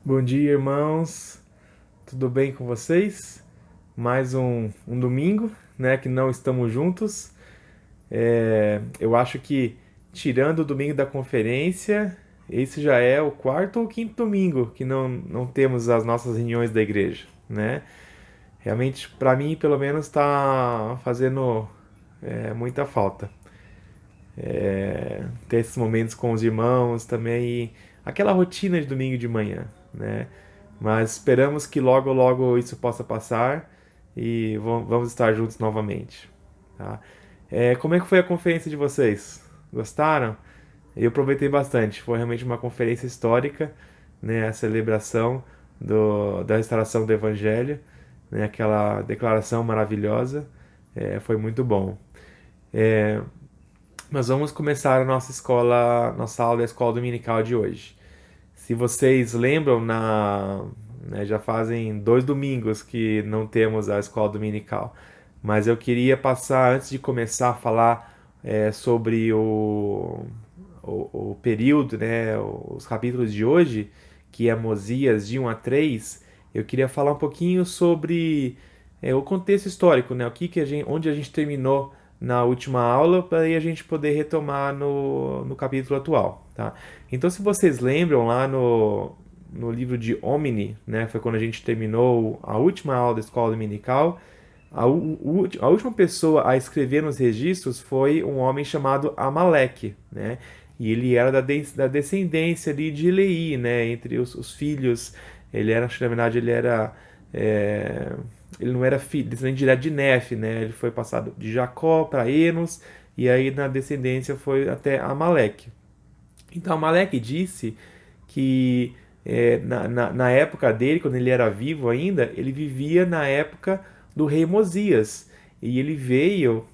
Bom dia, irmãos. Tudo bem com vocês? Mais um domingo, né, que não estamos juntos. Eu acho que, tirando o domingo da conferência, esse já é o quarto ou quinto domingo que não temos as nossas reuniões da igreja, né? Realmente, para mim, pelo menos, está fazendo muita falta. Ter esses momentos com os irmãos também, e aquela rotina de domingo de manhã, né? Mas esperamos que logo, logo isso possa passar e vamos estar juntos novamente, tá? Como é que foi a conferência de vocês? Gostaram? Eu aproveitei bastante. Foi realmente uma conferência histórica, né? A celebração da restauração do Evangelho, né? Aquela declaração maravilhosa. Foi muito bom. Nós vamos começar a nossa aula da escola dominical de hoje. Se vocês lembram, né, já fazem 2 domingos que não temos a escola dominical, mas eu queria passar, antes de começar a falar sobre o período, né, os capítulos de hoje, que é Mosias de 1 a 3, eu queria falar um pouquinho sobre o contexto histórico, né, onde a gente terminou na última aula, para aí a gente poder retomar no capítulo atual, tá? Então, se vocês lembram lá no livro de Omni, né, foi quando a gente terminou a última aula da escola dominical, a última pessoa a escrever nos registros foi um homem chamado Amaleque, né? E ele era da descendência ali de Leí, né? Entre os filhos, ele era, acho que na verdade ele era, é, ele não era filho, descendente direto de Nefe, né? Ele foi passado de Jacó para Enos e aí na descendência foi até Amaleque. Então Amaleque disse que na época dele, quando ele era vivo ainda, ele vivia na época do rei Mosias. E ele veio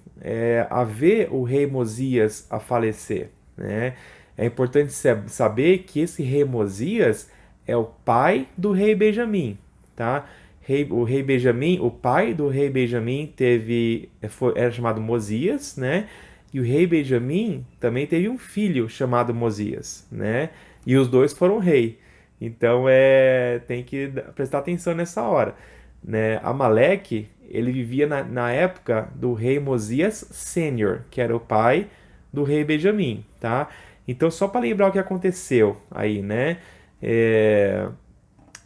a ver o rei Mosias a falecer, né? É importante saber que esse rei Mosias é o pai do rei Benjamim, tá? O rei Benjamim, o pai do rei Benjamim era chamado Mosias, né? E o rei Benjamim também teve um filho chamado Mosias, né? E os dois foram rei. Então tem que prestar atenção nessa hora, né? Amaleque, ele vivia na época do rei Mosias Sênior, que era o pai do rei Benjamim, tá? Então só para lembrar o que aconteceu aí, né? É,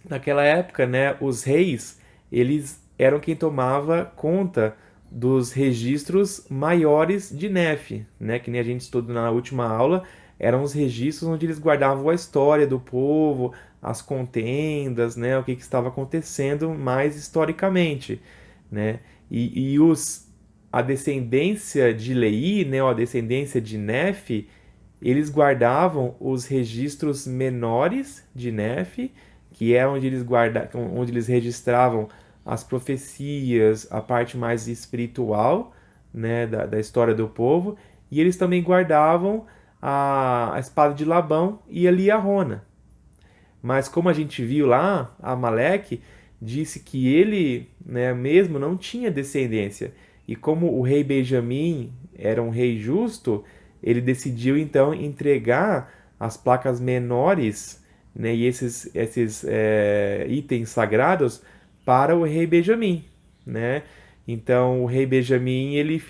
Naquela época, né, os reis, eles eram quem tomava conta dos registros maiores de Nefe, né, que nem a gente estudou na última aula, eram os registros onde eles guardavam a história do povo, as contendas, né, o que estava acontecendo mais historicamente, né, a descendência de Leí, né, ou a descendência de Nefe, eles guardavam os registros menores de Nefe, que é onde eles registravam as profecias, a parte mais espiritual, né, da história do povo, e eles também guardavam a espada de Labão e a Liarona. Mas como a gente viu lá, Amaleque disse que ele, né, mesmo não tinha descendência. E como o rei Benjamim era um rei justo, ele decidiu então entregar as placas menores, né, e esses itens sagrados para o rei Benjamim, né? Então o rei Benjamim ele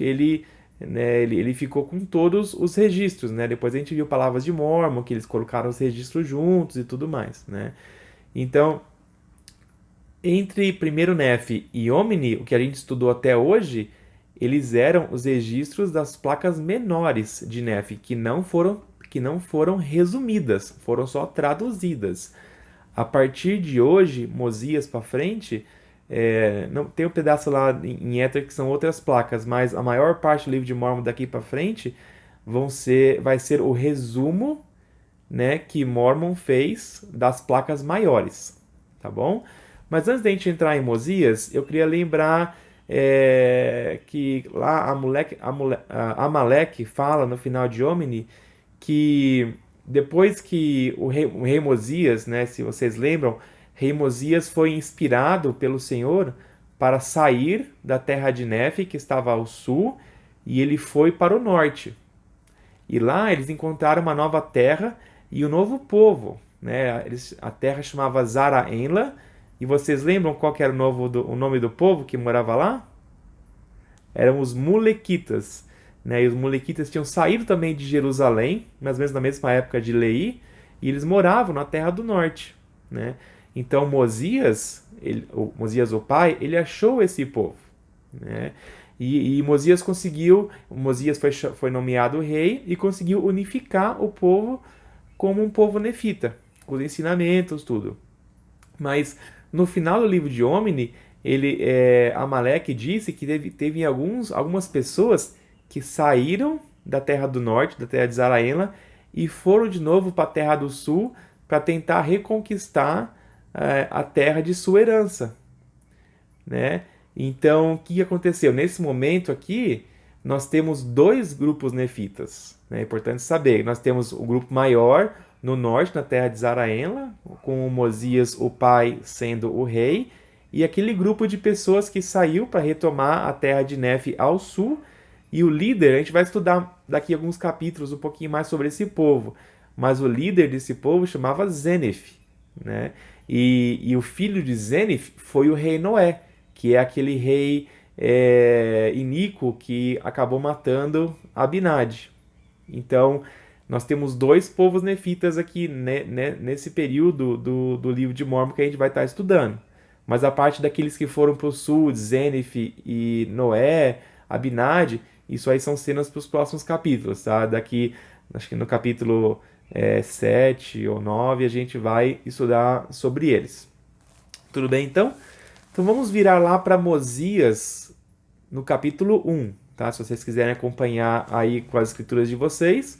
ficou com todos os registros, né? Depois a gente viu palavras de Mórmon, que eles colocaram os registros juntos e tudo mais, né? Então, entre primeiro Nefe e Omni, o que a gente estudou até hoje, eles eram os registros das placas menores de Nefe, que não foram resumidas, foram só traduzidas. A partir de hoje, Mosias para frente, não tem um pedaço lá em Éter que são outras placas, mas a maior parte do livro de Mórmon daqui para frente vai ser o resumo, né, que Mormon fez das placas maiores, tá bom? Mas antes da gente entrar em Mosias, eu queria lembrar que lá Amaleque fala no final de Omni que depois que o rei Mosias, né, se vocês lembram, rei Mosias foi inspirado pelo Senhor para sair da terra de Nefe, que estava ao sul, e ele foi para o norte. E lá eles encontraram uma nova terra e um novo povo. né? A terra chamava Zaraenla. E vocês lembram qual que era o nome do povo que morava lá? Eram os Mulequitas, né? E os Mulequitas tinham saído também de Jerusalém, mais ou menos na mesma época de Lei, e eles moravam na terra do norte, né? Então Mosias, o pai, ele achou esse povo, né? E Mosias foi nomeado rei e conseguiu unificar o povo como um povo nefita, com os ensinamentos, tudo. Mas no final do livro de Omni, Amaleque disse que teve algumas pessoas que saíram da terra do norte, da terra de Zaraela, e foram de novo para a terra do sul para tentar reconquistar a terra de sua herança, né? Então, o que aconteceu? Nesse momento aqui, nós temos dois grupos nefitas, né? É importante saber. Nós temos o grupo maior no norte, na terra de Zaraenla, com o Mosias, o pai, sendo o rei, e aquele grupo de pessoas que saiu para retomar a terra de Nefe ao sul, e o líder, a gente vai estudar daqui a alguns capítulos um pouquinho mais sobre esse povo, mas o líder desse povo chamava Zenef, né? E o filho de Zenef foi o rei Noé, que é aquele rei iníquo que acabou matando Abinadi. Então, nós temos dois povos nefitas aqui nesse período do livro de Mórmon que a gente vai estar estudando. Mas a parte daqueles que foram para o sul, Zenef e Noé, Abinadi, isso aí são cenas para os próximos capítulos, tá? Daqui, acho que no capítulo 7 ou 9, a gente vai estudar sobre eles. Tudo bem, então? Então vamos virar lá para Mosias, no capítulo 1, tá? Se vocês quiserem acompanhar aí com as escrituras de vocês.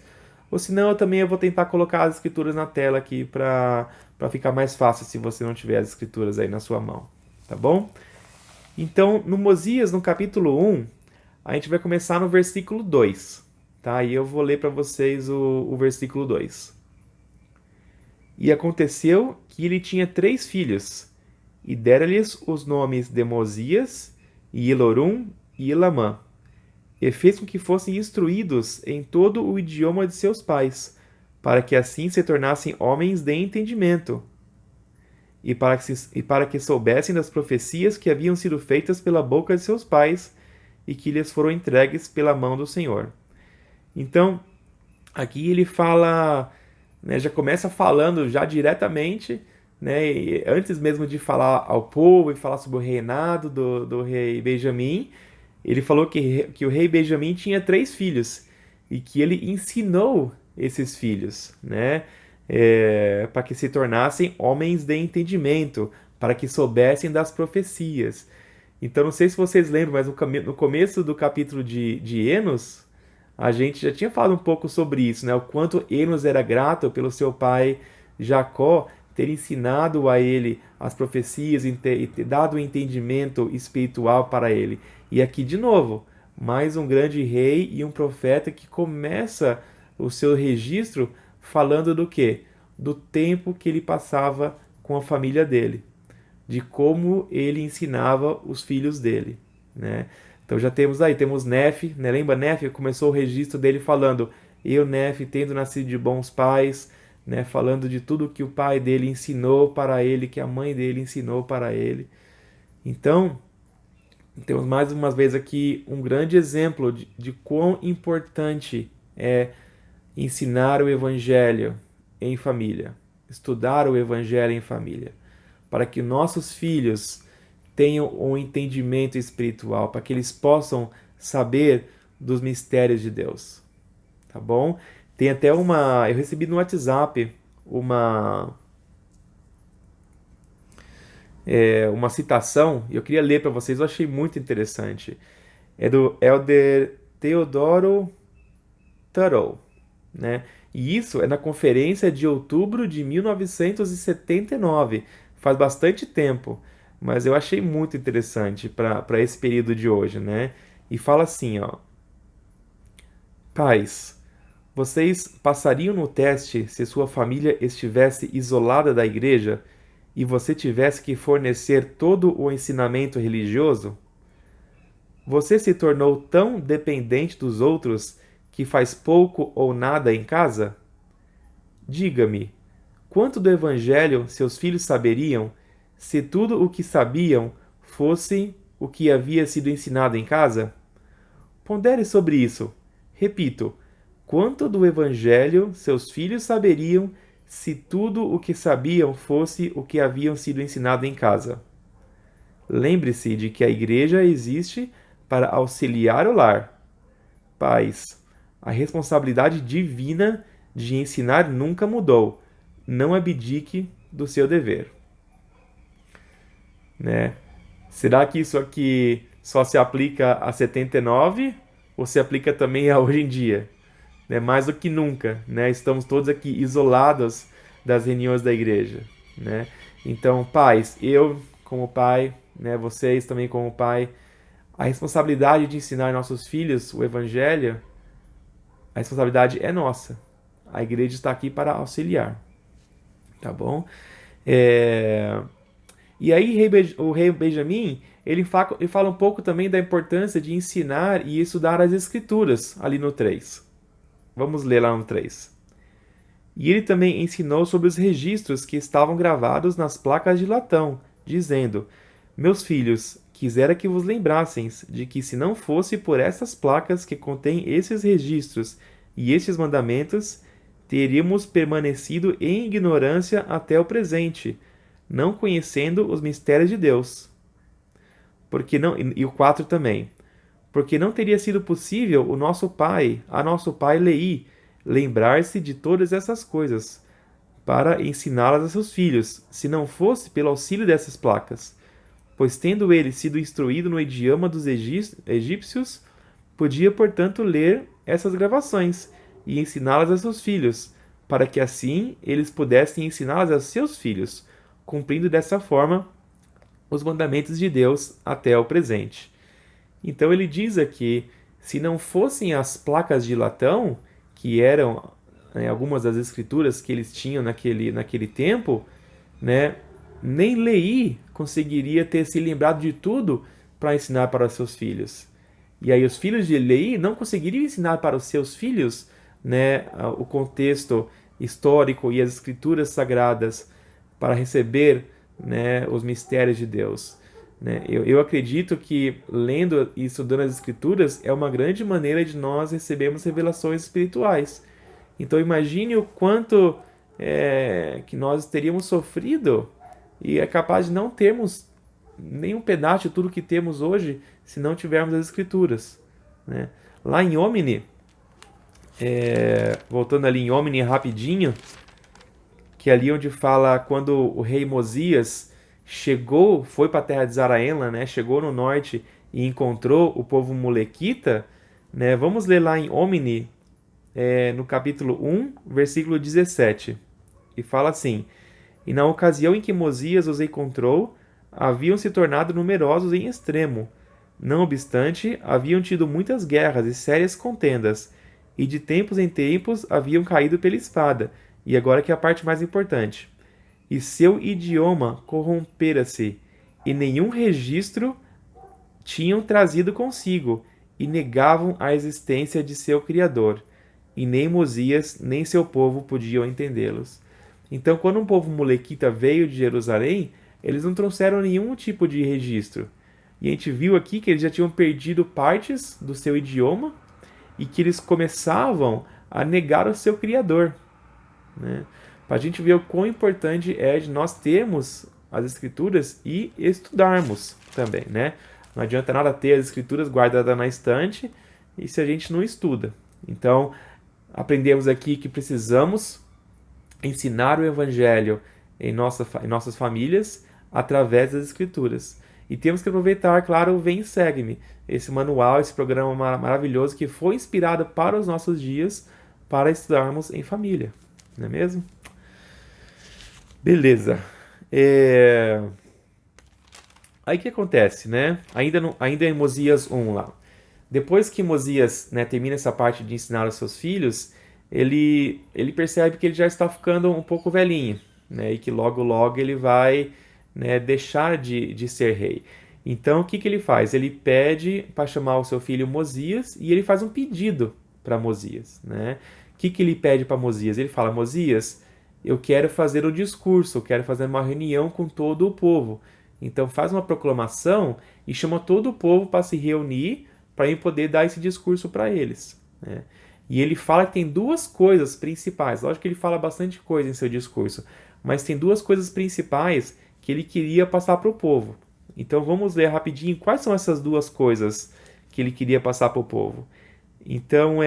Ou senão eu vou tentar colocar as escrituras na tela aqui para ficar mais fácil se você não tiver as escrituras aí na sua mão, tá bom? Então, no Mosias, no capítulo 1, a gente vai começar no versículo 2, tá? E eu vou ler para vocês o versículo 2. E aconteceu que ele tinha 3 filhos, e dera-lhes os nomes de Mosias, e Elorum e Elamã, e fez com que fossem instruídos em todo o idioma de seus pais, para que assim se tornassem homens de entendimento, e para que soubessem das profecias que haviam sido feitas pela boca de seus pais, e que lhes foram entregues pela mão do Senhor. Então, aqui ele fala, né, já começa falando já diretamente, né, antes mesmo de falar ao povo e falar sobre o reinado do rei Benjamim, ele falou que o rei Benjamim tinha 3 filhos e que ele ensinou esses filhos, né, para que se tornassem homens de entendimento, para que soubessem das profecias. Então, não sei se vocês lembram, mas no começo do capítulo de Enos, a gente já tinha falado um pouco sobre isso, né? O quanto Enos era grato pelo seu pai Jacó ter ensinado a ele as profecias e ter dado um entendimento espiritual para ele. E aqui, de novo, mais um grande rei e um profeta que começa o seu registro falando do quê? Do tempo que ele passava com a família dele, de como ele ensinava os filhos dele, né? Então já temos Nefe, né? Lembra Nefe? Começou o registro dele falando: eu, Nefe, tendo nascido de bons pais, né? Falando de tudo que o pai dele ensinou para ele, que a mãe dele ensinou para ele. Então, temos mais uma vez aqui um grande exemplo de quão importante é ensinar o evangelho em família, estudar o evangelho em família, para que nossos filhos tenham um entendimento espiritual, para que eles possam saber dos mistérios de Deus. Tá bom? Tem até eu recebi no WhatsApp uma citação, e eu queria ler para vocês, eu achei muito interessante. É do Elder Theodoro Tuttle, né? E isso é na conferência de outubro de 1979, faz bastante tempo, mas eu achei muito interessante para esse período de hoje, né? E fala assim, ó: Pais, vocês passariam no teste se sua família estivesse isolada da igreja e você tivesse que fornecer todo o ensinamento religioso? Você se tornou tão dependente dos outros que faz pouco ou nada em casa? Diga-me, quanto do evangelho seus filhos saberiam se tudo o que sabiam fosse o que havia sido ensinado em casa? Pondere sobre isso. Repito, quanto do evangelho seus filhos saberiam se tudo o que sabiam fosse o que haviam sido ensinado em casa? Lembre-se de que a igreja existe para auxiliar o lar. Pais, a responsabilidade divina de ensinar nunca mudou. Não abdique do seu dever. Né? Será que isso aqui só se aplica a 79 ou se aplica também a hoje em dia? Né? Mais do que nunca, né? Estamos todos aqui isolados das reuniões da igreja, né? Então, pais, eu como pai, né, vocês também como pai, a responsabilidade de ensinar nossos filhos o evangelho, a responsabilidade é nossa. A igreja está aqui para auxiliar, tá bom? É... E aí o rei Benjamim, ele fala um pouco também da importância de ensinar e estudar as escrituras ali no 3. Vamos ler lá no 3. E ele também ensinou sobre os registros que estavam gravados nas placas de latão, dizendo: Meus filhos, quisera que vos lembrasseis de que se não fosse por essas placas que contêm esses registros e estes mandamentos, teríamos permanecido em ignorância até o presente, não conhecendo os mistérios de Deus. Porque não, e o 4 também. Porque não teria sido possível a nosso pai Leí, lembrar-se de todas essas coisas, para ensiná-las a seus filhos, se não fosse pelo auxílio dessas placas. Pois tendo ele sido instruído no idioma dos egípcios, podia, portanto, ler essas gravações e ensiná-las a seus filhos, para que assim eles pudessem ensiná-las a seus filhos, cumprindo dessa forma os mandamentos de Deus até o presente. Então ele diz aqui, se não fossem as placas de latão, que eram, né, algumas das escrituras que eles tinham naquele tempo, né, nem Leí conseguiria ter se lembrado de tudo para ensinar para os seus filhos. E aí os filhos de Leí não conseguiriam ensinar para os seus filhos, né, o contexto histórico e as escrituras sagradas para receber, né, os mistérios de Deus. Né? Eu acredito que lendo e estudando as escrituras é uma grande maneira de nós recebermos revelações espirituais. Então imagine o quanto que nós teríamos sofrido e é capaz de não termos nenhum pedaço de tudo que temos hoje se não tivermos as escrituras. Né? Lá em Omni, voltando ali em Omni rapidinho, que é ali onde fala quando o rei Mosias foi para a terra de Zaraenla, né? Chegou no norte e encontrou o povo molequita, né? Vamos ler lá em Omni, no capítulo 1, versículo 17. E fala assim: E na ocasião em que Mosias os encontrou, haviam se tornado numerosos em extremo. Não obstante, haviam tido muitas guerras e sérias contendas, e de tempos em tempos haviam caído pela espada. E agora que é a parte mais importante. E seu idioma corrompera-se, e nenhum registro tinham trazido consigo, e negavam a existência de seu Criador, e nem Mosias nem seu povo podiam entendê-los. Então, quando um povo molequita veio de Jerusalém, eles não trouxeram nenhum tipo de registro. E a gente viu aqui que eles já tinham perdido partes do seu idioma e que eles começavam a negar o seu Criador. Né? Para a gente ver o quão importante é de nós termos as escrituras e estudarmos também, né? Não adianta nada ter as escrituras guardadas na estante e se a gente não estuda. Então, aprendemos aqui que precisamos ensinar o evangelho em nossas famílias através das escrituras. E temos que aproveitar, claro, o Vem e Segue-me, esse manual, esse programa maravilhoso que foi inspirado para os nossos dias para estudarmos em família. Não é mesmo? Beleza. Aí o que acontece, né? Ainda em Mosias 1 lá. Depois que Mosias, né, termina essa parte de ensinar aos seus filhos, ele percebe que ele já está ficando um pouco velhinho, né? E que logo logo ele vai, né, deixar de ser rei. Então o que ele faz? Ele pede para chamar o seu filho Mosias e ele faz um pedido para Mosias, né? O que ele pede para Mosias? Ele fala: Mosias, eu quero fazer um discurso, eu quero fazer uma reunião com todo o povo. Então faz uma proclamação e chama todo o povo para se reunir para eu poder dar esse discurso para eles, né? E ele fala que tem duas coisas principais. Lógico que ele fala bastante coisa em seu discurso, mas tem duas coisas principais que ele queria passar para o povo. Então vamos ler rapidinho quais são essas duas coisas que ele queria passar para o povo. Então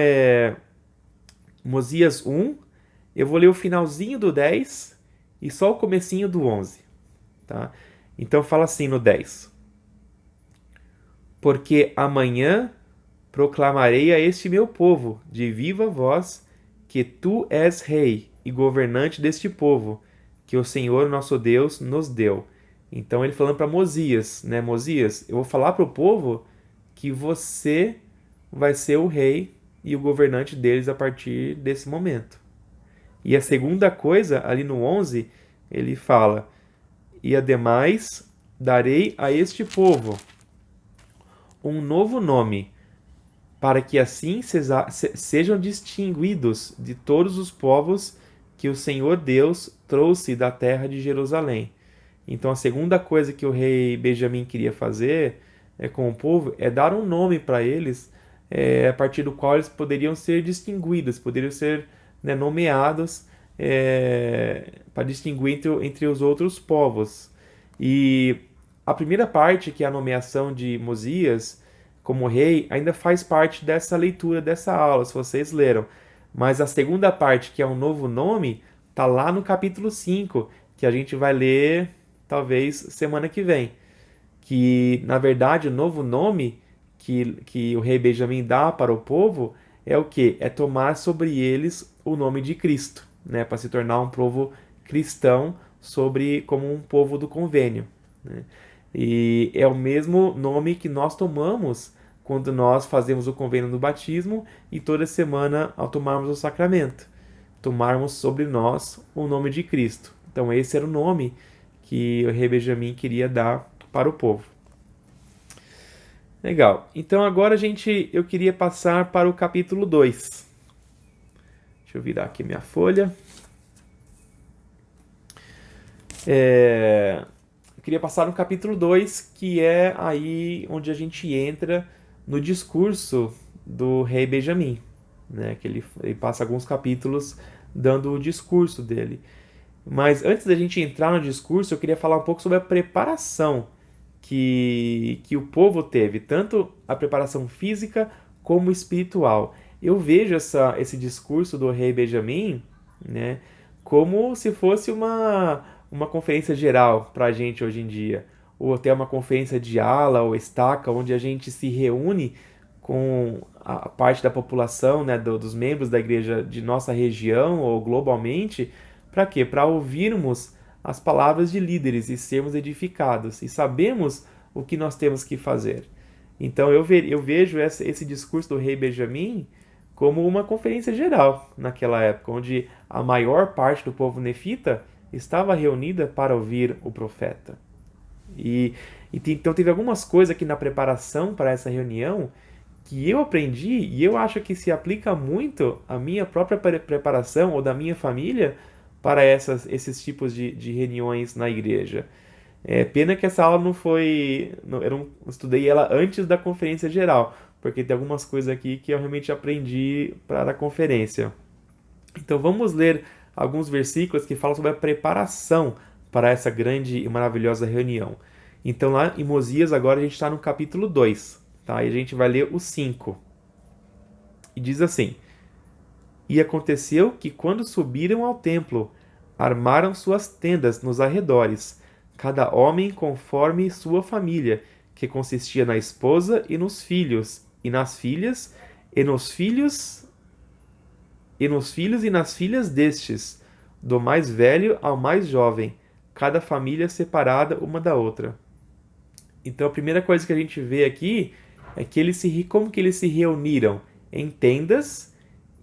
Mosias 1, eu vou ler o finalzinho do 10 e só o comecinho do 11, tá? Então fala assim no 10: Porque amanhã proclamarei a este meu povo de viva voz que tu és rei e governante deste povo, que o Senhor nosso Deus nos deu. Então ele falando para Mosias, né? Mosias, eu vou falar para o povo que você vai ser o rei e o governante deles a partir desse momento. E a segunda coisa, ali no 11, ele fala: E ademais darei a este povo um novo nome, para que assim sejam distinguidos de todos os povos que o Senhor Deus trouxe da terra de Jerusalém. Então a segunda coisa que o rei Benjamim queria fazer com o povo é dar um nome para eles, a partir do qual eles poderiam ser distinguidos, poderiam ser, né, nomeados, para distinguir entre os outros povos. E a primeira parte, que é a nomeação de Mosias como rei, ainda faz parte dessa leitura, dessa aula, se vocês leram. Mas a segunda parte, que é um novo nome, tá lá no capítulo 5, que a gente vai ler talvez semana que vem. Que, na verdade, o novo nome que o rei Benjamim dá para o povo é o quê? É tomar sobre eles o nome de Cristo, né? Para se tornar um povo cristão, como um povo do convênio, né? E é o mesmo nome que nós tomamos quando nós fazemos o convênio do batismo e toda semana ao tomarmos o sacramento, tomarmos sobre nós o nome de Cristo. Então esse era o nome que o rei Benjamim queria dar para o povo. Legal. Então agora eu queria passar para o capítulo 2. Deixa eu virar aqui minha folha. Eu queria passar no capítulo 2, que é aí onde a gente entra no discurso do rei Benjamim, né? Que ele passa alguns capítulos dando o discurso dele. Mas antes da gente entrar no discurso, eu queria falar um pouco sobre a preparação que o povo teve, tanto a preparação física como espiritual. Eu vejo esse discurso do rei Benjamim, né, como se fosse uma conferência geral para a gente hoje em dia, ou até uma conferência de ala ou estaca, onde a gente se reúne com a parte da população, né, dos membros da igreja de nossa região ou globalmente, para quê? Para ouvirmos as palavras de líderes e sermos edificados e sabemos o que nós temos que fazer. Então eu vejo esse discurso do rei Benjamim como uma conferência geral naquela época, onde a maior parte do povo nefita estava reunida para ouvir o profeta. Então teve algumas coisas aqui na preparação para essa reunião que eu aprendi e eu acho que se aplica muito à minha própria preparação ou da minha família para esses tipos de reuniões na igreja. Pena que essa aula não foi. Eu não estudei ela antes da conferência geral, porque tem algumas coisas aqui que eu realmente aprendi para a conferência. Então vamos ler alguns versículos que falam sobre a preparação para essa grande e maravilhosa reunião. Então lá em Mosias agora a gente está no capítulo 2, tá? E a gente vai ler o 5. E diz assim: E aconteceu que quando subiram ao templo, armaram suas tendas nos arredores, cada homem conforme sua família, que consistia na esposa e nos filhos, e nas filhas, e nos filhos, e nas filhas destes, do mais velho ao mais jovem, cada família separada uma da outra. Então a primeira coisa que a gente vê aqui é que como que eles se reuniram? Em tendas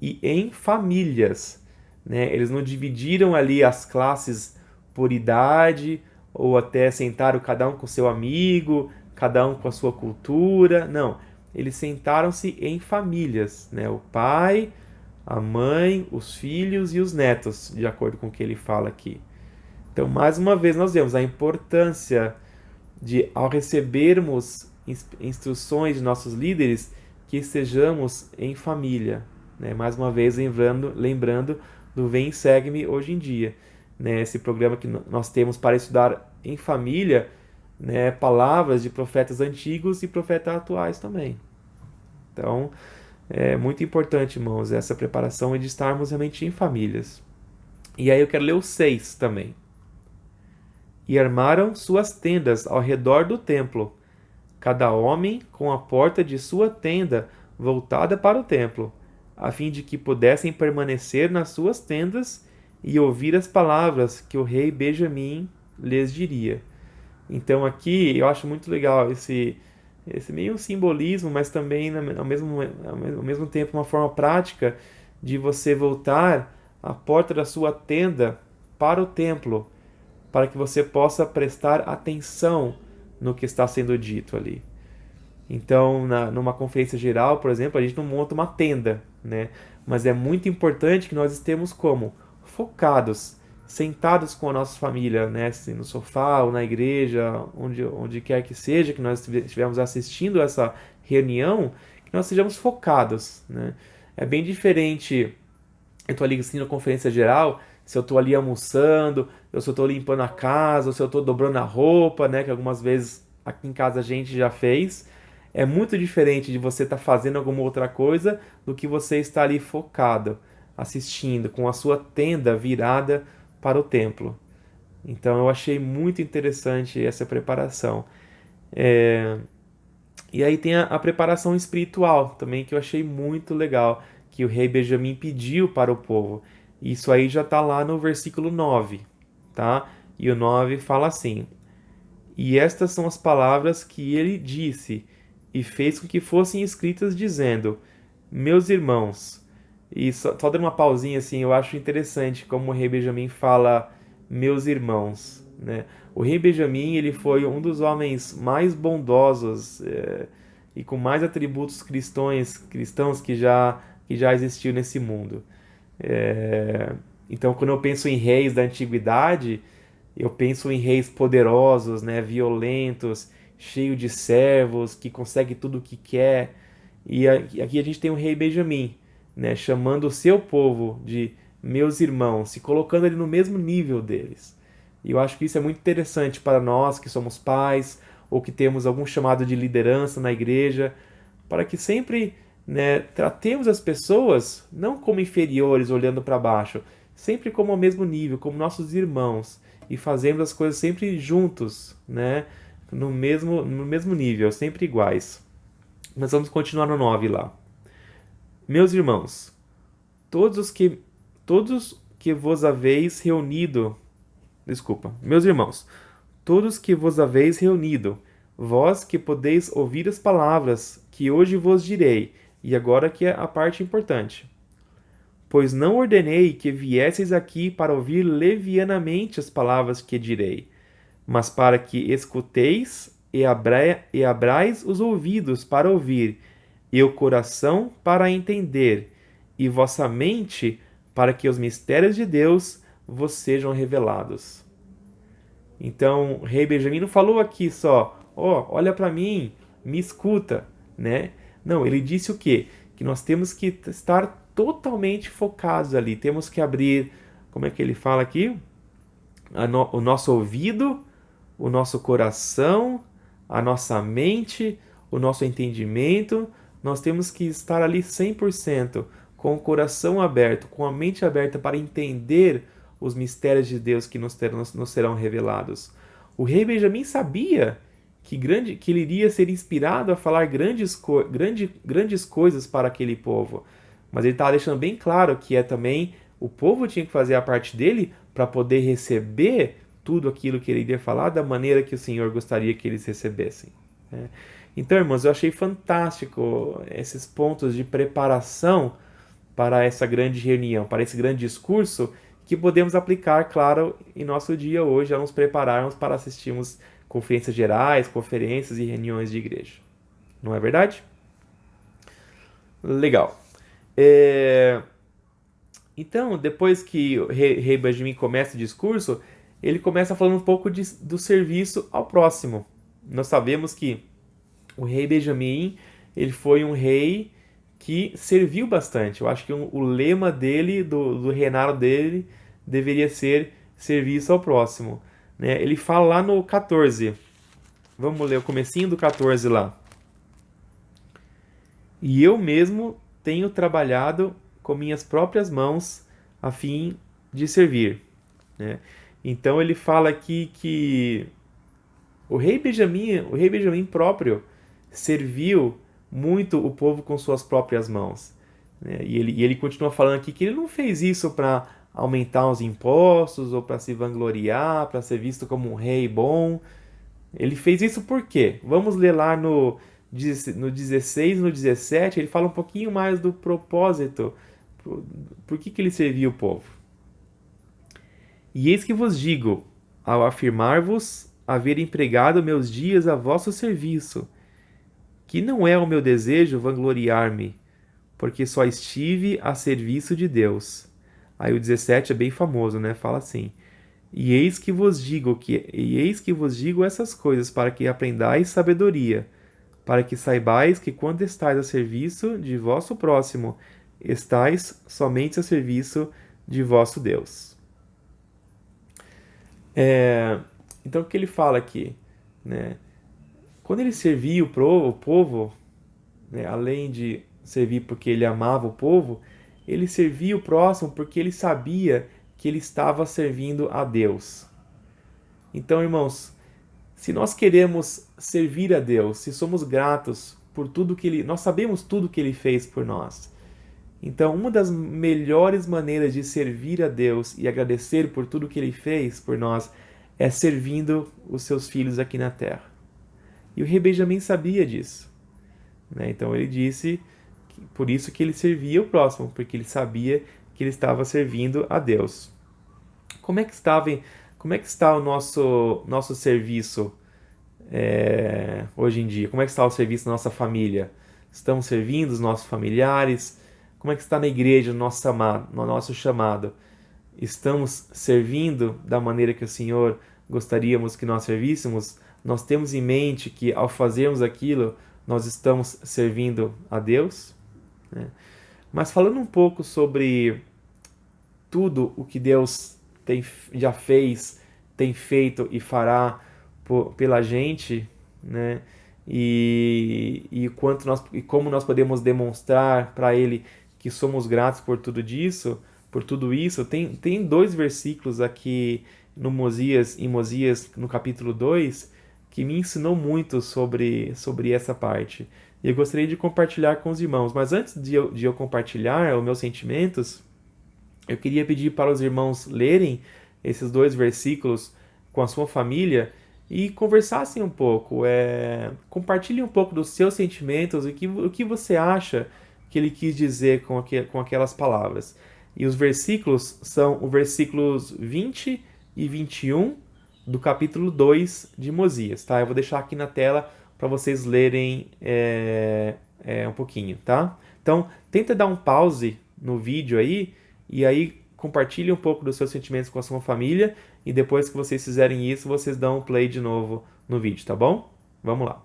e em famílias, né? Eles não dividiram ali as classes por idade, ou até sentaram cada um com seu amigo, cada um com a sua cultura. Não, eles sentaram-se em famílias, né? O pai a mãe, os filhos e os netos, de acordo com o que ele fala aqui. Então, mais uma vez, nós vemos a importância de, ao recebermos instruções de nossos líderes, que estejamos em família. Né? Mais uma vez, lembrando do Vem e Segue-me hoje em dia. Né? Esse programa que nós temos para estudar em família, né? Palavras de profetas antigos e profetas atuais também. Então, é muito importante, irmãos, essa preparação e de estarmos realmente em famílias. E aí eu quero ler o 6 também. E armaram suas tendas ao redor do templo, cada homem com a porta de sua tenda voltada para o templo, a fim de que pudessem permanecer nas suas tendas e ouvir as palavras que o rei Benjamim lhes diria. Então aqui eu acho muito legal esse meio um simbolismo, mas também ao mesmo tempo uma forma prática de você voltar a porta da sua tenda para o templo, para que você possa prestar atenção no que está sendo dito ali. Então, numa conferência geral, por exemplo, a gente não monta uma tenda, né? Mas é muito importante que nós estemos como? Focados, sentados com a nossa família, né? Assim, no sofá ou na igreja, onde quer que seja, que nós estivermos assistindo essa reunião, que nós sejamos focados, né? É bem diferente, eu estou ali assim na conferência geral, se eu estou ali almoçando, ou se eu estou limpando a casa, ou se eu estou dobrando a roupa, né? Que algumas vezes aqui em casa a gente já fez. É muito diferente de você estar fazendo alguma outra coisa do que você estar ali focado, assistindo, com a sua tenda virada para o templo. Então eu achei muito interessante essa preparação. É, E aí tem a preparação espiritual também, que eu achei muito legal, que o rei Benjamim pediu para o povo. Isso aí já está lá no versículo 9, tá? E o 9 fala assim: E estas são as palavras que ele disse, e fez com que fossem escritas, dizendo: Meus irmãos. E só dando uma pausinha assim, eu acho interessante como o rei Benjamim fala meus irmãos, né? O rei Benjamim, ele foi um dos homens mais bondosos e com mais atributos cristãos que já existiu nesse mundo. É, então, quando eu penso em reis da antiguidade, eu penso em reis poderosos, né, violentos, cheio de servos, que consegue tudo o que quer. E aqui a gente tem o rei Benjamim, né, chamando o seu povo de meus irmãos, se colocando ali no mesmo nível deles. E eu acho que isso é muito interessante para nós que somos pais ou que temos algum chamado de liderança na igreja, para que sempre, né, tratemos as pessoas não como inferiores olhando para baixo, sempre como ao mesmo nível, como nossos irmãos e fazendo as coisas sempre juntos, né, no mesmo nível, sempre iguais. Mas vamos continuar no 9 lá. Meus irmãos, todos os que todos que vos haveis reunido, desculpa, meus irmãos, todos que vos haveis reunido, vós que podeis ouvir as palavras que hoje vos direi, e agora que é a parte importante. Pois não ordenei que viesseis aqui para ouvir levianamente as palavras que direi, mas para que escuteis e abrais os ouvidos para ouvir, e o coração para entender, e vossa mente para que os mistérios de Deus vos sejam revelados. Então, o rei Benjamim não falou aqui só, ó, oh, olha para mim, me escuta, né? Não, ele disse o quê? Que nós temos que estar totalmente focados ali, temos que abrir, como é que ele fala aqui? O nosso ouvido, o nosso coração, a nossa mente, o nosso entendimento, nós temos que estar ali 100%, com o coração aberto, com a mente aberta para entender os mistérios de Deus que nos serão revelados. O rei Benjamim sabia que ele iria ser inspirado a falar grandes coisas para aquele povo, mas ele estava deixando bem claro que também o povo tinha que fazer a parte dele para poder receber tudo aquilo que ele iria falar da maneira que o Senhor gostaria que eles recebessem, né? Então, irmãos, eu achei fantástico esses pontos de preparação para essa grande reunião, para esse grande discurso que podemos aplicar, claro, em nosso dia hoje, ao nos prepararmos para assistirmos conferências gerais, conferências e reuniões de igreja. Não é verdade? Legal. É... Então, depois que o rei Benjamim começa o discurso, ele começa falando um pouco do serviço ao próximo. Nós sabemos que o rei Benjamim, ele foi um rei que serviu bastante. Eu acho que o lema dele, do reinado dele, deveria ser serviço ao próximo. Né? Ele fala lá no 14. Vamos ler o comecinho do 14 lá. E eu mesmo tenho trabalhado com minhas próprias mãos a fim de servir. Né? Então ele fala aqui que o rei Benjamim próprio serviu muito o povo com suas próprias mãos. Né? E ele continua falando aqui que ele não fez isso para aumentar os impostos ou para se vangloriar, para ser visto como um rei bom. Ele fez isso por quê? Vamos ler lá no 16 e no 17, ele fala um pouquinho mais do propósito. Por que ele servia o povo? E eis que vos digo, ao afirmar-vos haver empregado meus dias a vosso serviço, que não é o meu desejo vangloriar-me, porque só estive a serviço de Deus. Aí o 17 é bem famoso, né? Fala assim: E eis que vos digo essas coisas para que aprendais sabedoria, para que saibais que quando estais a serviço de vosso próximo, estais somente a serviço de vosso Deus. Então o que ele fala aqui, né? Quando ele servia o povo, né, além de servir porque ele amava o povo, ele servia o próximo porque ele sabia que ele estava servindo a Deus. Então, irmãos, se nós queremos servir a Deus, se somos gratos por tudo que nós sabemos tudo que ele fez por nós. Então, uma das melhores maneiras de servir a Deus e agradecer por tudo que ele fez por nós é servindo os seus filhos aqui na terra. E o rei Benjamim sabia disso. Né? Então ele disse que por isso que ele servia o próximo, porque ele sabia que ele estava servindo a Deus. Como é que está o nosso serviço hoje em dia? Como é que está o serviço da nossa família? Estamos servindo os nossos familiares? Como é que está na igreja no nosso chamado? Estamos servindo da maneira que o Senhor gostaríamos que nós servíssemos? Nós temos em mente que ao fazermos aquilo, nós estamos servindo a Deus? Né? Mas falando um pouco sobre tudo o que Deus já fez, tem feito e fará pela gente, né? E como nós podemos demonstrar para Ele que somos gratos por tudo isso, tem dois versículos aqui em Mosias, no capítulo 2, que me ensinou muito sobre essa parte. E eu gostaria de compartilhar com os irmãos. Mas antes de eu compartilhar os meus sentimentos, eu queria pedir para os irmãos lerem esses dois versículos com a sua família e conversassem um pouco. Compartilhem um pouco dos seus sentimentos, o que você acha que ele quis dizer com aquelas palavras. E os versículos são os versículos 20 e 21 do capítulo 2 de Mosias, tá? Eu vou deixar aqui na tela para vocês lerem um pouquinho, tá? Então, tenta dar um pause no vídeo aí, e aí compartilhe um pouco dos seus sentimentos com a sua família, e depois que vocês fizerem isso, vocês dão um play de novo no vídeo, tá bom? Vamos lá.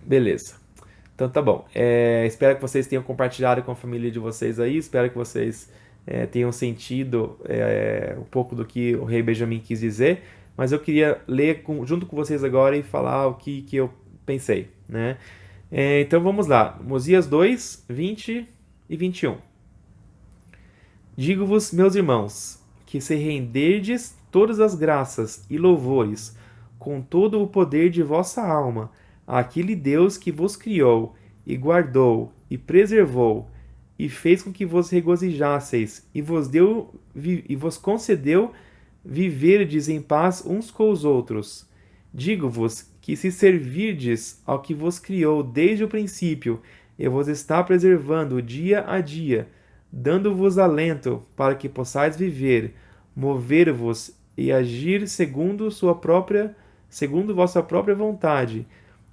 Beleza. Então tá bom. Espero que vocês tenham compartilhado com a família de vocês aí. Espero que vocês tenham sentido um pouco do que o rei Benjamim quis dizer. Mas eu queria ler junto com vocês agora e falar o que eu pensei, né? Então vamos lá. Mosias 2, 20 e 21. Digo-vos, meus irmãos, que se renderdes todas as graças e louvores com todo o poder de vossa alma àquele Deus que vos criou e guardou e preservou e fez com que vos regozijasseis e vos concedeu viverdes em paz uns com os outros. Digo-vos que se servirdes ao que vos criou desde o princípio e vos está preservando dia a dia, dando-vos alento para que possais viver, mover-vos e agir segundo vossa própria vontade,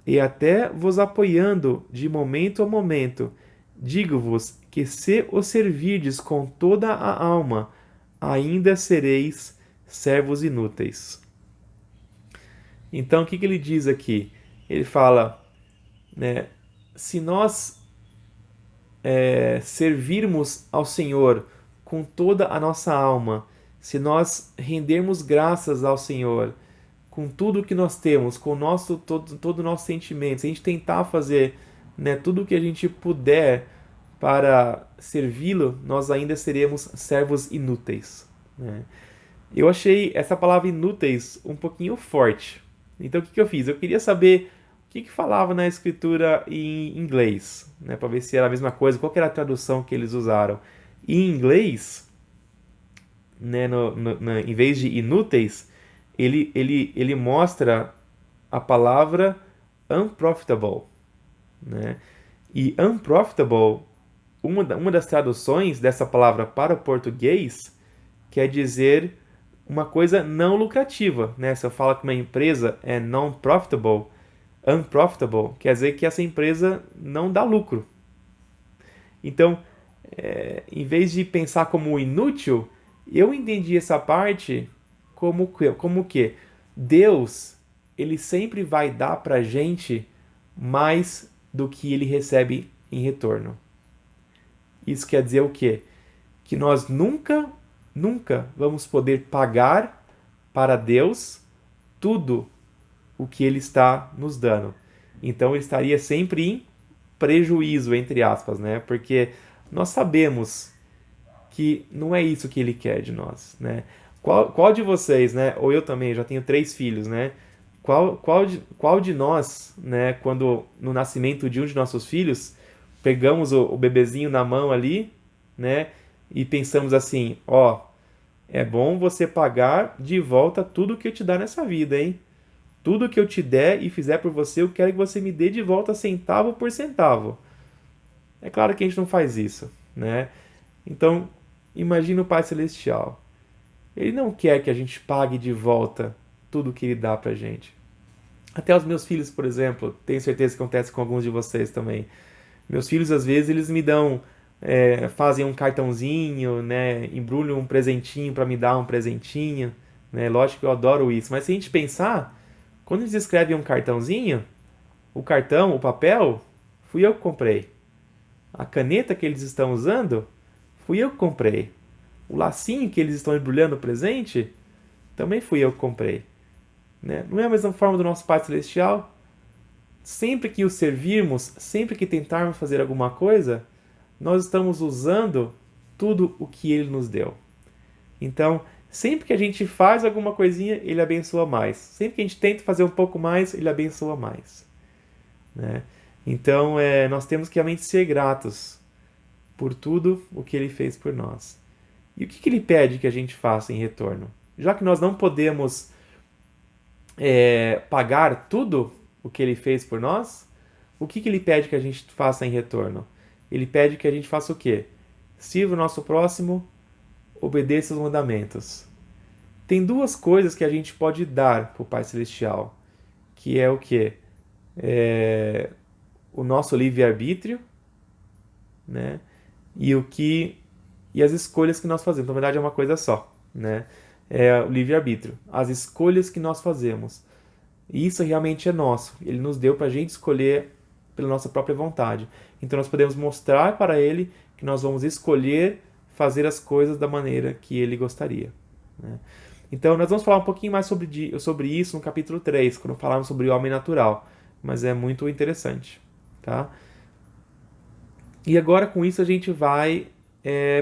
e até vos apoiando de momento a momento, digo-vos que se o servirdes com toda a alma, ainda sereis servos inúteis. Então, o que ele diz aqui? Ele fala, né, se nós servirmos ao Senhor com toda a nossa alma, se nós rendermos graças ao Senhor com tudo que nós temos, com todo o nosso sentimento, se a gente tentar fazer, né, tudo o que a gente puder para servi-lo, nós ainda seremos servos inúteis, né? Eu achei essa palavra inúteis um pouquinho forte. Então o que eu fiz? Eu queria saber o que falava na escritura em inglês, né, para ver se era a mesma coisa, qual que era a tradução que eles usaram. E em inglês, né, em vez de inúteis, ele mostra a palavra unprofitable, né? E unprofitable, uma das traduções dessa palavra para o português quer dizer uma coisa não lucrativa, né? Se eu falo que uma empresa é non-profitable, unprofitable, quer dizer que essa empresa não dá lucro. Então, em vez de pensar como inútil, eu entendi essa parte como que Deus, ele sempre vai dar pra gente mais do que ele recebe em retorno. Isso quer dizer o quê? Que nós nunca vamos poder pagar para Deus tudo o que ele está nos dando. Então ele estaria sempre em prejuízo, entre aspas, né? Porque nós sabemos que não é isso que ele quer de nós, né? Qual de vocês, né? Ou eu também, já tenho 3 filhos, né? Qual de nós, né? Quando no nascimento de um de nossos filhos, pegamos o bebezinho na mão ali, né? E pensamos assim, ó, é bom você pagar de volta tudo que eu te dar nessa vida, hein? Tudo que eu te der e fizer por você, eu quero que você me dê de volta centavo por centavo. É claro que a gente não faz isso, né? Então, imagina o Pai Celestial. Ele não quer que a gente pague de volta tudo que ele dá pra gente. Até os meus filhos, por exemplo, tenho certeza que acontece com alguns de vocês também. Meus filhos, às vezes, eles me dão, fazem um cartãozinho, né? Embrulham um presentinho pra me dar um presentinho, né? Lógico que eu adoro isso. Mas se a gente pensar, quando eles escrevem um cartãozinho, o cartão, o papel, fui eu que comprei. A caneta que eles estão usando, fui eu que comprei. O lacinho que eles estão embrulhando o presente, também fui eu que comprei, né? Não é a mesma forma do nosso Pai Celestial? Sempre que o servirmos, sempre que tentarmos fazer alguma coisa, nós estamos usando tudo o que Ele nos deu. Então, sempre que a gente faz alguma coisinha, Ele abençoa mais. Sempre que a gente tenta fazer um pouco mais, Ele abençoa mais, né? Então, nós temos que realmente ser gratos por tudo o que Ele fez por nós. E o que Ele pede que a gente faça em retorno? Já que nós não podemos pagar tudo o que Ele fez por nós, o que Ele pede que a gente faça em retorno? Ele pede que a gente faça o quê? Sirva o nosso próximo, obedeça os mandamentos. Tem 2 coisas que a gente pode dar para o Pai Celestial, que é o quê? O nosso livre-arbítrio, né? E as escolhas que nós fazemos. Na verdade, é uma coisa só, né? É o livre-arbítrio. As escolhas que nós fazemos. E isso realmente é nosso. Ele nos deu para a gente escolher pela nossa própria vontade. Então nós podemos mostrar para Ele que nós vamos escolher fazer as coisas da maneira que Ele gostaria, né? Então nós vamos falar um pouquinho mais sobre isso no capítulo 3, quando falarmos sobre o homem natural. Mas é muito interessante, tá? E agora com isso a gente vai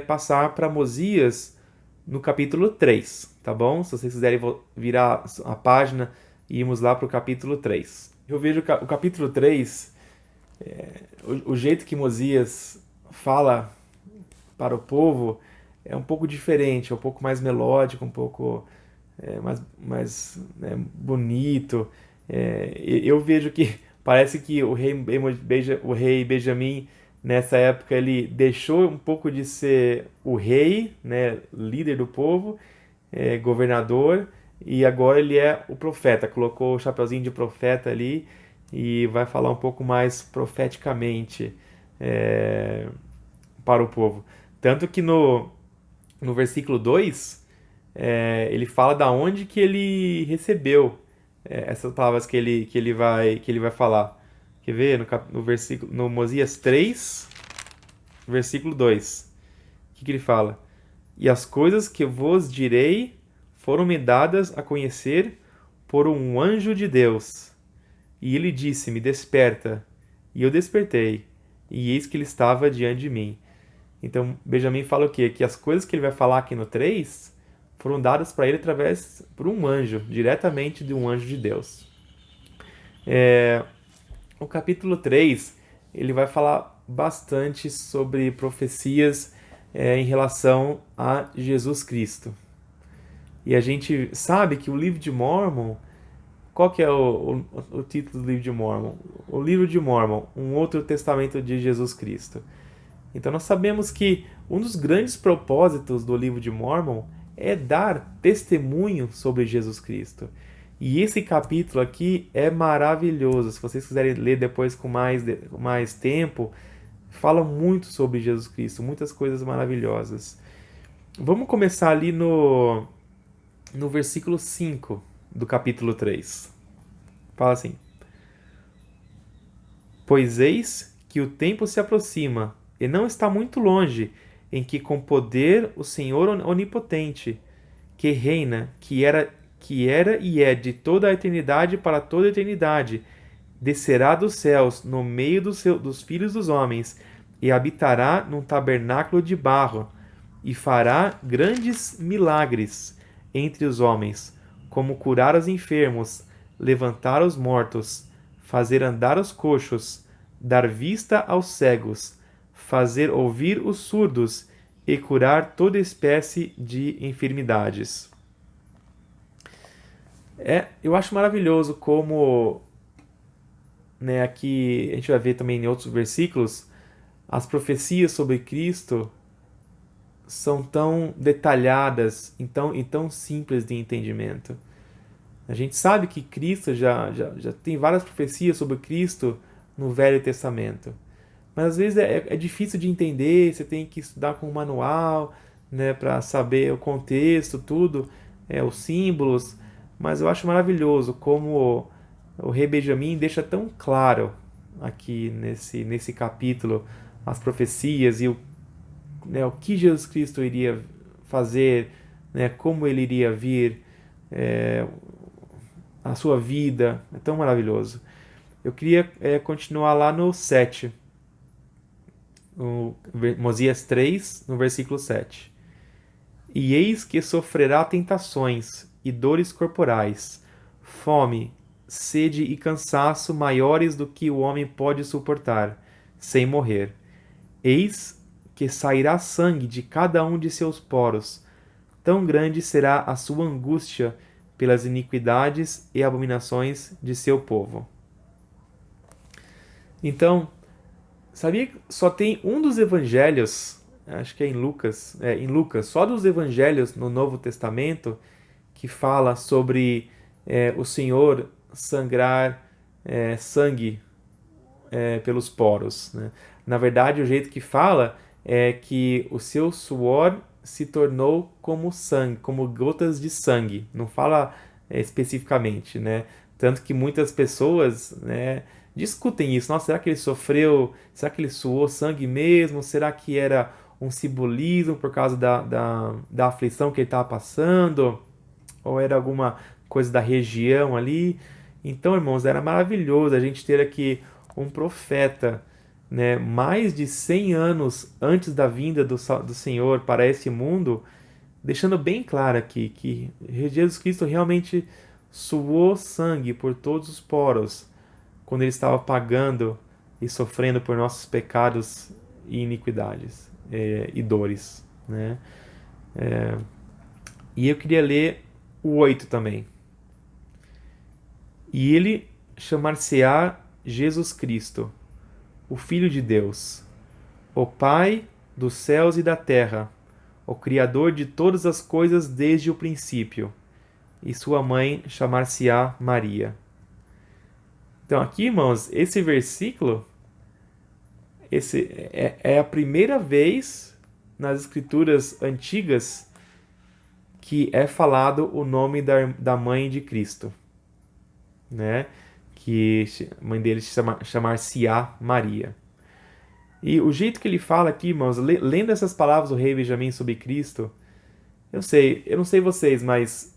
passar para Mosias no capítulo 3, tá bom? Se vocês quiserem virar a página e irmos lá para o capítulo 3. Eu vejo o capítulo 3, o jeito que Mosias fala para o povo é um pouco diferente, é um pouco mais melódico, um pouco mais bonito. Eu vejo que parece que o rei Benjamim, nessa época, ele deixou um pouco de ser o rei, né, líder do povo, governador, e agora ele é o profeta. Colocou o chapeuzinho de profeta ali e vai falar um pouco mais profeticamente é, para o povo. Tanto que no versículo 2 ele fala da onde que ele recebeu essas palavras que ele vai falar. Quer ver? No versículo, no Mosias 3, versículo 2. Que ele fala? E as coisas que vos direi foram me dadas a conhecer por um anjo de Deus. E ele disse-me: Desperta. E eu despertei, e eis que ele estava diante de mim. Então, Benjamin fala o quê? Que as coisas que ele vai falar aqui no 3 foram dadas para ele através por um anjo, diretamente de um anjo de Deus. O capítulo 3 ele vai falar bastante sobre profecias em relação a Jesus Cristo. E a gente sabe que o livro de Mormon, qual que é o título do livro de Mormon? O livro de Mormon, um outro testamento de Jesus Cristo. Então nós sabemos que um dos grandes propósitos do livro de Mormon é dar testemunho sobre Jesus Cristo. E esse capítulo aqui é maravilhoso. Se vocês quiserem ler depois com mais tempo, fala muito sobre Jesus Cristo, muitas coisas maravilhosas. Vamos começar ali no versículo 5 do capítulo 3. Fala assim: Pois eis que o tempo se aproxima, e não está muito longe, em que com poder o Senhor onipotente, que reina, que era e é de toda a eternidade para toda a eternidade, descerá dos céus no meio dos filhos dos homens, e habitará num tabernáculo de barro, e fará grandes milagres entre os homens, como curar os enfermos, levantar os mortos, fazer andar os coxos, dar vista aos cegos, fazer ouvir os surdos e curar toda espécie de enfermidades. Eu acho maravilhoso como, né, aqui a gente vai ver também em outros versículos, as profecias sobre Cristo são tão detalhadas e tão simples de entendimento. A gente sabe que Cristo já tem várias profecias sobre Cristo no Velho Testamento. Mas às vezes é difícil de entender, você tem que estudar com o manual, né, para saber o contexto, tudo, os símbolos. Mas eu acho maravilhoso como o rei Benjamim deixa tão claro aqui nesse capítulo as profecias e o que Jesus Cristo iria fazer, né, como ele iria vir, a sua vida. É tão maravilhoso. Eu queria continuar lá no 7. Mosias 3, no versículo 7. E eis que sofrerá tentações e dores corporais, fome, sede e cansaço maiores do que o homem pode suportar, sem morrer. Eis que sairá sangue de cada um de seus poros, tão grande será a sua angústia pelas iniquidades e abominações de seu povo. Então, sabia que só tem um dos evangelhos, acho que é em Lucas, só dos evangelhos no Novo Testamento, que fala sobre o Senhor sangrar sangue pelos poros, né? Na verdade, o jeito que fala é que o seu suor se tornou como sangue, como gotas de sangue. Não fala especificamente, né? Tanto que muitas pessoas, né, discutem isso. Nossa, será que ele sofreu? Será que ele suou sangue mesmo? Será que era um simbolismo por causa da aflição que ele estava passando? Ou era alguma coisa da região ali? Então, irmãos, era maravilhoso a gente ter aqui um profeta, né, mais de 100 anos antes da vinda do Senhor para esse mundo, deixando bem claro aqui que Jesus Cristo realmente suou sangue por todos os poros quando ele estava pagando e sofrendo por nossos pecados e iniquidades e dores, né? E eu queria ler o 8 também. E ele chamar-se-á Jesus Cristo, o Filho de Deus, o Pai dos céus e da terra, o Criador de todas as coisas desde o princípio, e sua mãe chamar-se-á Maria. Então aqui, irmãos, esse versículo, é a primeira vez nas escrituras antigas que é falado o nome da mãe de Cristo, né? Que a mãe dele chamar-se-á Maria. E o jeito que ele fala aqui, irmãos, lendo essas palavras do rei Benjamim sobre Cristo, eu não sei vocês, mas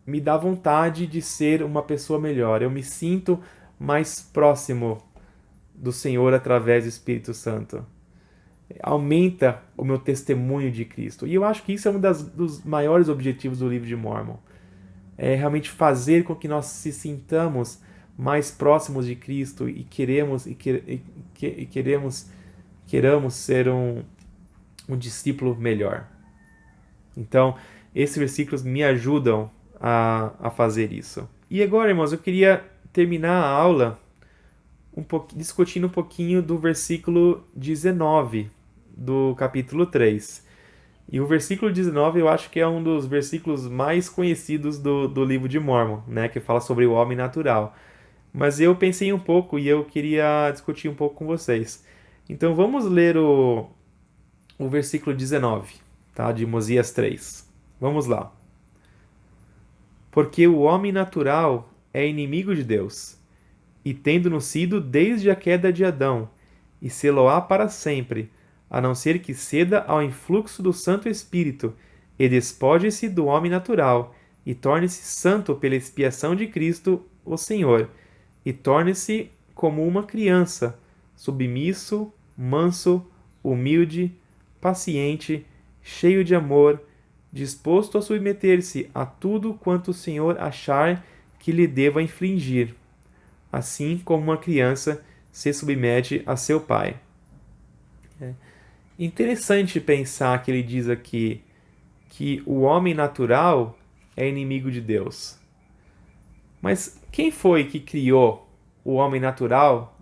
me dá vontade de ser uma pessoa melhor. Eu me sinto mais próximo do Senhor através do Espírito Santo. Aumenta o meu testemunho de Cristo. E eu acho que isso é um dos maiores objetivos do livro de Mórmon. É realmente fazer com que nós se sintamos mais próximos de Cristo e queremos ser um discípulo melhor. Então, esses versículos me ajudam a fazer isso. E agora, irmãos, eu queria terminar a aula discutindo um pouquinho do versículo 19 do capítulo 3. E o versículo 19 eu acho que é um dos versículos mais conhecidos do livro de Mórmon, né, que fala sobre o homem natural. Mas eu pensei um pouco e eu queria discutir um pouco com vocês. Então vamos ler o versículo 19, tá, de Mosias 3. Vamos lá. Porque o homem natural é inimigo de Deus, e tendo-no sido desde a queda de Adão, e sê-lo-á para sempre, a não ser que ceda ao influxo do Santo Espírito, e despoje-se do homem natural, e torne-se santo pela expiação de Cristo, o Senhor, e torne-se como uma criança, submisso, manso, humilde, paciente, cheio de amor, disposto a submeter-se a tudo quanto o Senhor achar que lhe deva infligir, assim como uma criança se submete a seu pai. É interessante pensar que ele diz aqui que o homem natural é inimigo de Deus. Mas quem foi que criou o homem natural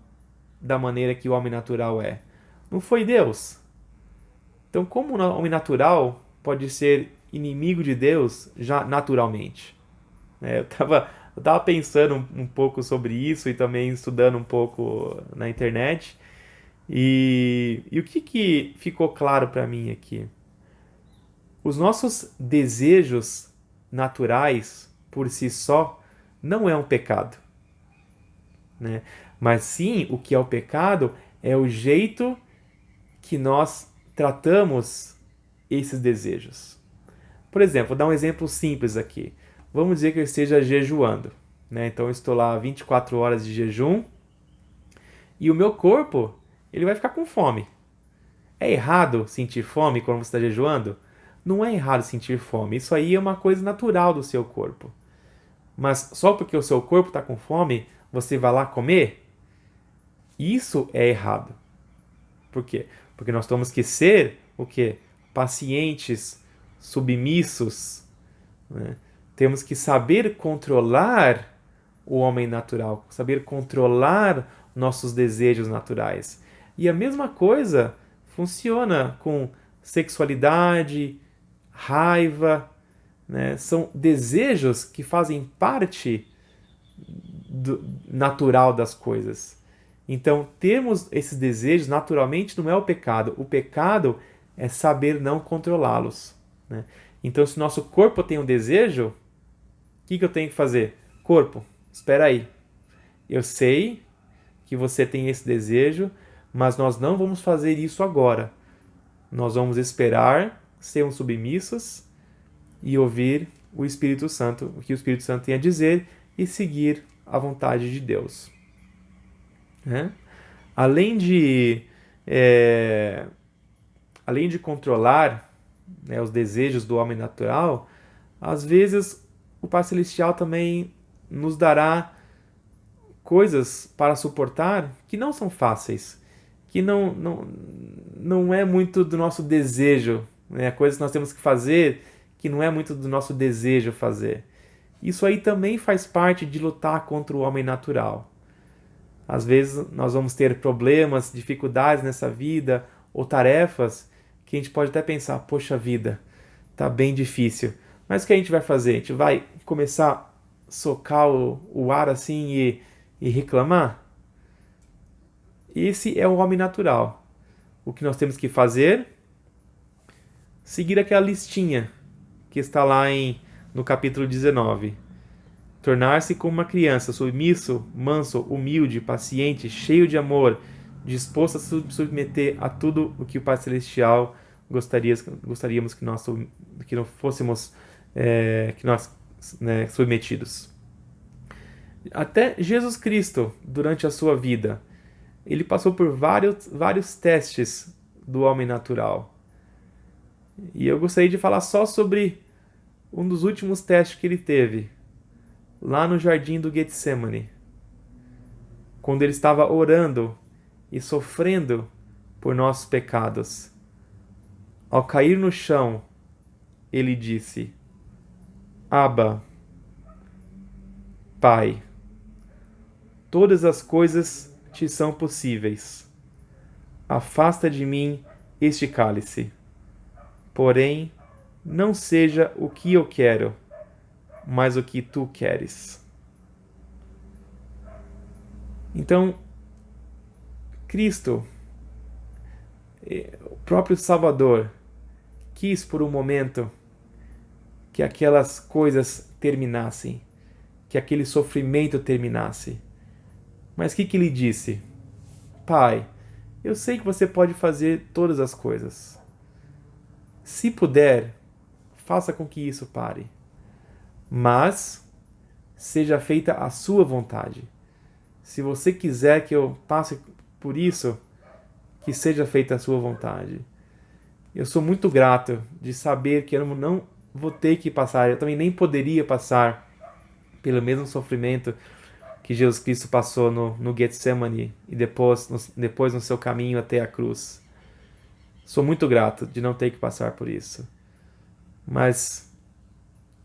da maneira que o homem natural é? Não foi Deus. Então, como o homem natural pode ser inimigo de Deus já naturalmente? Eu tava pensando um pouco sobre isso e também estudando um pouco na internet. E o que ficou claro para mim aqui? Os nossos desejos naturais, por si só, não é um pecado, né? Mas sim, o que é o pecado é o jeito que nós tratamos esses desejos. Por exemplo, vou dar um exemplo simples aqui. Vamos dizer que eu esteja jejuando, né? Então eu estou lá 24 horas de jejum e o meu corpo, ele vai ficar com fome. É errado sentir fome quando você está jejuando? Não é errado sentir fome. Isso aí é uma coisa natural do seu corpo. Mas só porque o seu corpo está com fome, você vai lá comer? Isso é errado. Por quê? Porque nós temos que ser o quê? Pacientes, submissos, né? Temos que saber controlar o homem natural, saber controlar nossos desejos naturais. E a mesma coisa funciona com sexualidade, raiva, né? São desejos que fazem parte natural das coisas. Então, termos esses desejos naturalmente não é o pecado. O pecado é saber não controlá-los, né? Então, se o nosso corpo tem um desejo, o que eu tenho que fazer? Corpo, espera aí. Eu sei que você tem esse desejo, mas nós não vamos fazer isso agora. Nós vamos esperar, sermos submissos e ouvir o Espírito Santo, o que o Espírito Santo tem a dizer e seguir a vontade de Deus. Né? Além de, é, além de controlar, né, os desejos do homem natural, às vezes o Pai Celestial também nos dará coisas para suportar que não são fáceis, que não é muito do nosso desejo, né? Coisas que nós temos que fazer que não é muito do nosso desejo fazer. Isso aí também faz parte de lutar contra o homem natural. Às vezes nós vamos ter problemas, dificuldades nessa vida ou tarefas que a gente pode até pensar, poxa vida, tá bem difícil. Mas o que a gente vai fazer? A gente vai começar a socar o ar assim e reclamar? Esse é o homem natural. O que nós temos que fazer? Seguir aquela listinha que está lá no capítulo 19. Tornar-se como uma criança, submisso, manso, humilde, paciente, cheio de amor, disposto a se submeter a tudo o que o Pai Celestial gostaríamos que não fôssemos que nós, né, submetidos. Até Jesus Cristo, durante a sua vida, ele passou por vários testes do homem natural. E eu gostaria de falar só sobre um dos últimos testes que ele teve, lá no jardim do Getsemane, quando ele estava orando e sofrendo por nossos pecados. Ao cair no chão, ele disse: Abba, Pai, todas as coisas te são possíveis. Afasta de mim este cálice. Porém, não seja o que eu quero, mas o que tu queres. Então, Cristo, o próprio Salvador, quis por um momento que aquelas coisas terminassem, que aquele sofrimento terminasse. Mas o que ele disse? Pai, eu sei que você pode fazer todas as coisas. Se puder, faça com que isso pare. Mas seja feita a sua vontade. Se você quiser que eu passe por isso, que seja feita a sua vontade. Eu sou muito grato de saber que eu não vou ter que passar, eu também nem poderia passar pelo mesmo sofrimento que Jesus Cristo passou no Getsemane e depois no seu caminho até a cruz. Sou muito grato de não ter que passar por isso. Mas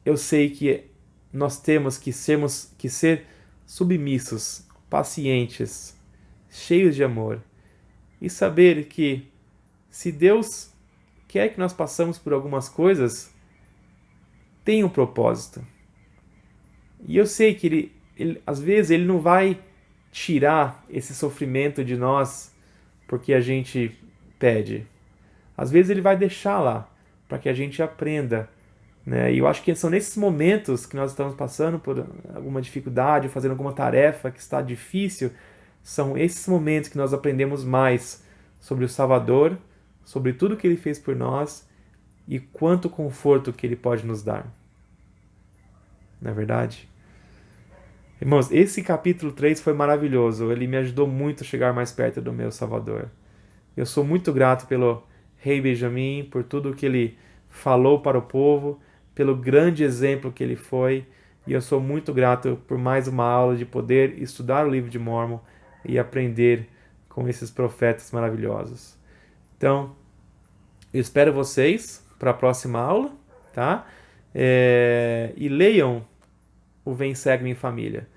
eu sei que nós temos que ser submissos, pacientes, cheios de amor e saber que se Deus quer que nós passemos por algumas coisas, tem um propósito. E eu sei que às vezes ele não vai tirar esse sofrimento de nós porque a gente pede. Às vezes ele vai deixar lá para que a gente aprenda, né? E eu acho que são nesses momentos que nós estamos passando por alguma dificuldade, fazendo alguma tarefa que está difícil, são esses momentos que nós aprendemos mais sobre o Salvador, sobre tudo que ele fez por nós e quanto conforto que ele pode nos dar. Não é verdade? Irmãos, esse capítulo 3 foi maravilhoso. Ele me ajudou muito a chegar mais perto do meu Salvador. Eu sou muito grato pelo rei Benjamim, por tudo que ele falou para o povo, pelo grande exemplo que ele foi. E eu sou muito grato por mais uma aula de poder estudar o livro de Mórmon e aprender com esses profetas maravilhosos. Então, eu espero vocês para a próxima aula, tá? E leiam o Vem Segue-me em Família.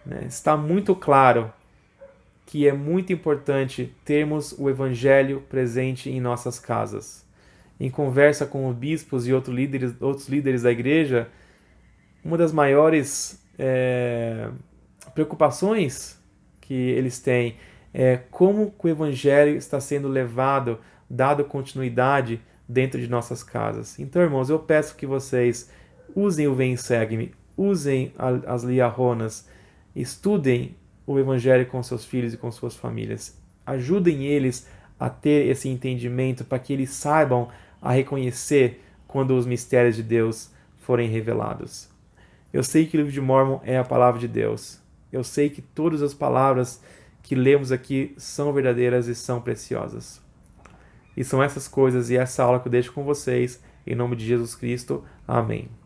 Né? Está muito claro que é muito importante termos o Evangelho presente em nossas casas. Em conversa com os bispos e outros líderes da igreja, uma das maiores preocupações que eles têm é como o Evangelho está sendo levado, dado continuidade dentro de nossas casas. Então, irmãos, eu peço que vocês usem o Vem Segue-me, usem as liaronas, estudem o Evangelho com seus filhos e com suas famílias. Ajudem eles a ter esse entendimento para que eles saibam a reconhecer quando os mistérios de Deus forem revelados. Eu sei que o livro de Mórmon é a palavra de Deus. Eu sei que todas as palavras que lemos aqui são verdadeiras e são preciosas. E são essas coisas e essa aula que eu deixo com vocês. Em nome de Jesus Cristo. Amém.